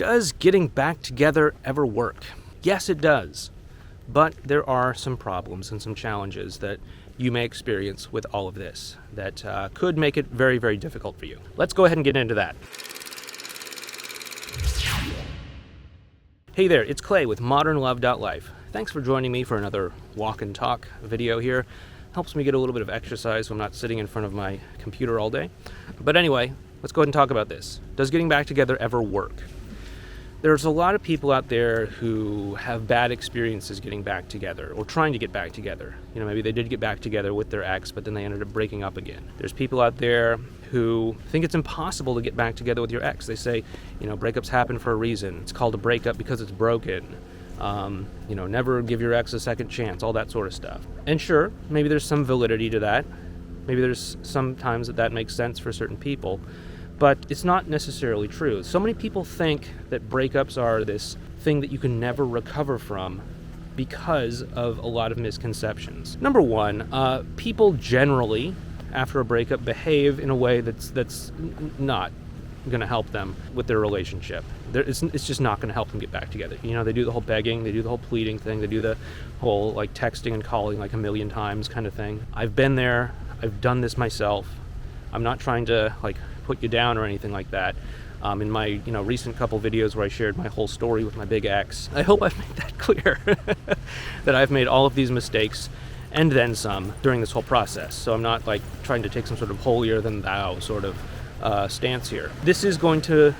Does getting back together ever work? Yes, it does. But there are some problems and some challenges that you may experience with all of this that could make it very, very difficult for you. Let's go ahead and get into that. Hey there, it's Clay with modernlove.life. Thanks for joining me for another walk and talk video here. Helps me get a little bit of exercise so I'm not sitting in front of my computer all day. But anyway, let's go ahead and talk about this. Does getting back together ever work? There's a lot of people out there who have bad experiences getting back together or trying to get back together. You know, maybe they did get back together with their ex, but then they ended up breaking up again. There's people out there who think it's impossible to get back together with your ex. They say, you know, breakups happen for a reason. It's called a breakup because it's broken. Never give your ex a second chance, all that sort of stuff. And sure, maybe there's some validity to that. Maybe there's sometimes that makes sense for certain people. But it's not necessarily true. So many people think that breakups are this thing that you can never recover from because of a lot of misconceptions. Number one, people generally, after a breakup, behave in a way that's not going to help them with their relationship. It's just not going to help them get back together. You know, they do the whole begging, they do the whole pleading thing, they do the whole like texting and calling like a million times kind of thing. I've been there, I've done this myself. I'm not trying to like put you down or anything like that. In my recent couple videos where I shared my whole story with my big ex, I hope I've made that clear that I've made all of these mistakes and then some during this whole process. So I'm not like trying to take some sort of holier than thou sort of stance here. This is going to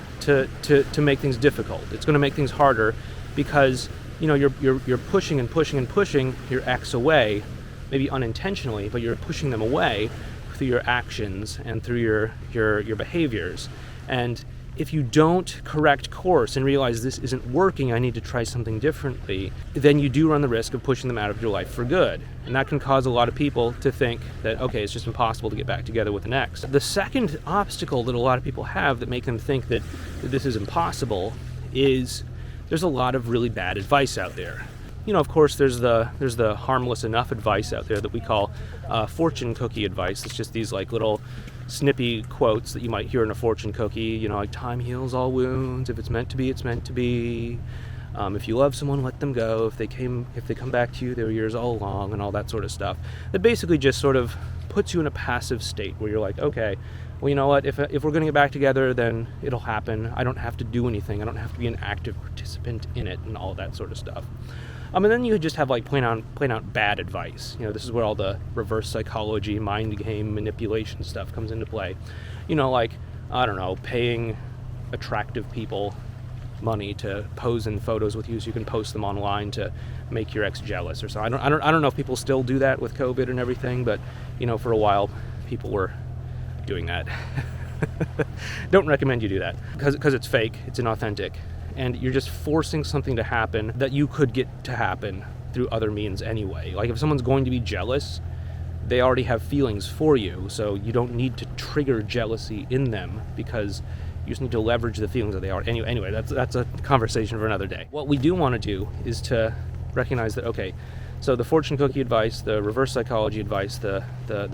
make things difficult. It's going to make things harder because you're pushing and pushing and pushing your ex away, maybe unintentionally, but you're pushing them away through your actions and through your behaviors. And if you don't correct course and realize this isn't working, I need to try something differently, then you do run the risk of pushing them out of your life for good. And that can cause a lot of people to think that, okay, it's just impossible to get back together with an ex. The second obstacle that a lot of people have that make them think that this is impossible is there's a lot of really bad advice out there. Of course, there's the harmless enough advice out there that we call fortune cookie advice. It's just these like little snippy quotes that you might hear in a fortune cookie. Like time heals all wounds. If it's meant to be, it's meant to be. If you love someone, let them go. If they come back to you, they were yours all along, and all that sort of stuff. That basically just sort of puts you in a passive state where you're like, okay, well, you know what? If we're going to get back together, then it'll happen. I don't have to do anything. I don't have to be an active participant in it, and all that sort of stuff. And then you just have like plain out bad advice. This is where all the reverse psychology, mind game manipulation stuff comes into play. Like, I don't know, paying attractive people money to pose in photos with you so you can post them online to make your ex jealous or so. I don't know if people still do that with COVID and everything, but for a while people were doing that. Don't recommend you do that because it's fake, it's inauthentic. And you're just forcing something to happen that you could get to happen through other means anyway. Like if someone's going to be jealous, they already have feelings for you, so you don't need to trigger jealousy in them because you just need to leverage the feelings that they are. Anyway, that's a conversation for another day. What we do want to do is to recognize that, okay, so the fortune cookie advice, the reverse psychology advice, the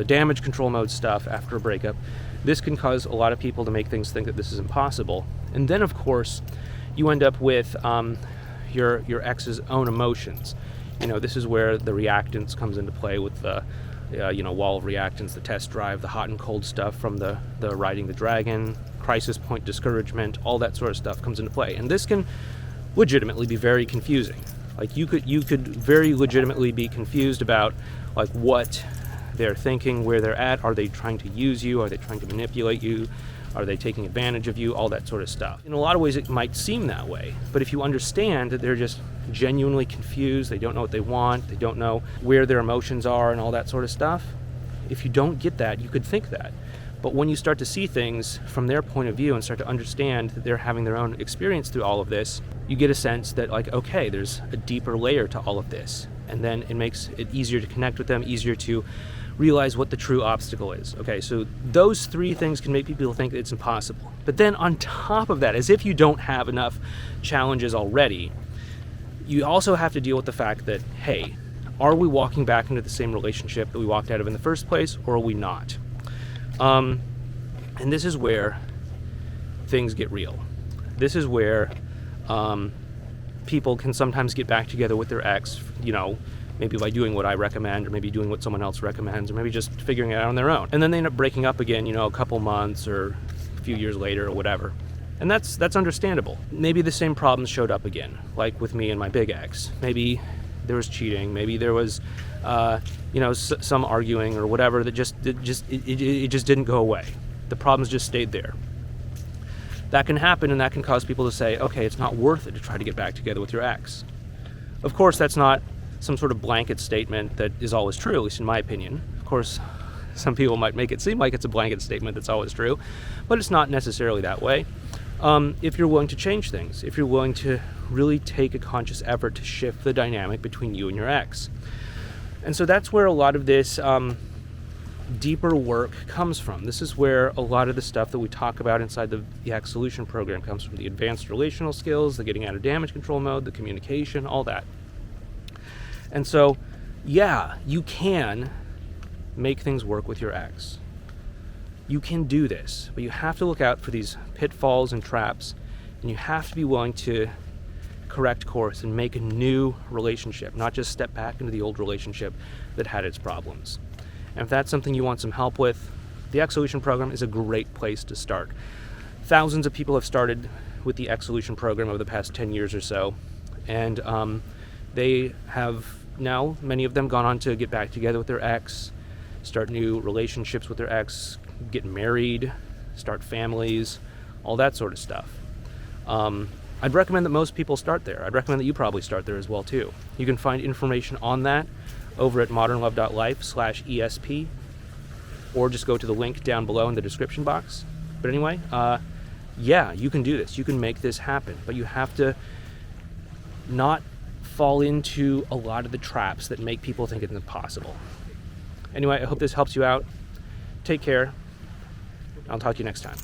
damage control mode stuff after a breakup, this can cause a lot of people to make things think that this is impossible. And then, of course, you end up with your ex's own emotions. This is where the reactance comes into play with the wall of reactance, the test drive, the hot and cold stuff from the riding the dragon, crisis point discouragement, all that sort of stuff comes into play. And this can legitimately be very confusing. Like you could very legitimately be confused about like what they're thinking, where they're at. Are they trying to use you? Are they trying to manipulate you? Are they taking advantage of you? All that sort of stuff. In a lot of ways, it might seem that way. But if you understand that they're just genuinely confused, they don't know what they want, they don't know where their emotions are and all that sort of stuff, if you don't get that, you could think that. But when you start to see things from their point of view and start to understand that they're having their own experience through all of this, you get a sense that like, okay, there's a deeper layer to all of this. And then it makes it easier to connect with them, easier to realize what the true obstacle is. Okay, so those three things can make people think it's impossible. But then on top of that, as if you don't have enough challenges already, you also have to deal with the fact that, hey, are we walking back into the same relationship that we walked out of in the first place, or are we not? And this is where things get real. This is where People can sometimes get back together with their ex, maybe by doing what I recommend, or maybe doing what someone else recommends, or maybe just figuring it out on their own. And then they end up breaking up again, a couple months or a few years later or whatever. And that's understandable. Maybe the same problems showed up again, like with me and my big ex. Maybe there was cheating. Maybe there was, some arguing or whatever that just didn't go away. The problems just stayed there. That can happen, and that can cause people to say, okay, it's not worth it to try to get back together with your ex. Of course, that's not some sort of blanket statement that is always true, at least in my opinion. Of course, some people might make it seem like it's a blanket statement that's always true, but it's not necessarily that way. If you're willing to change things, if you're willing to really take a conscious effort to shift the dynamic between you and your ex. And so that's where a lot of this deeper work comes from. This is where a lot of the stuff that we talk about inside the Ex Solution program comes from: the advanced relational skills, the getting out of damage control mode, the communication, all that. And so, yeah, you can make things work with your ex. You can do this, but you have to look out for these pitfalls and traps, and you have to be willing to correct course and make a new relationship, not just step back into the old relationship that had its problems. And if that's something you want some help with, the Ex Solution program is a great place to start. Thousands of people have started with the Ex Solution program over the past 10 years or so, and they have now, many of them, gone on to get back together with their ex, start new relationships with their ex, get married, start families, all that sort of stuff. I'd recommend that most people start there. I'd recommend that you probably start there as well too. You can find information on that over at modernlove.life/ESP, or just go to the link down below in the description box. But anyway, yeah, you can do this. You can make this happen, but you have to not fall into a lot of the traps that make people think it's impossible. Anyway, I hope this helps you out. Take care. I'll talk to you next time.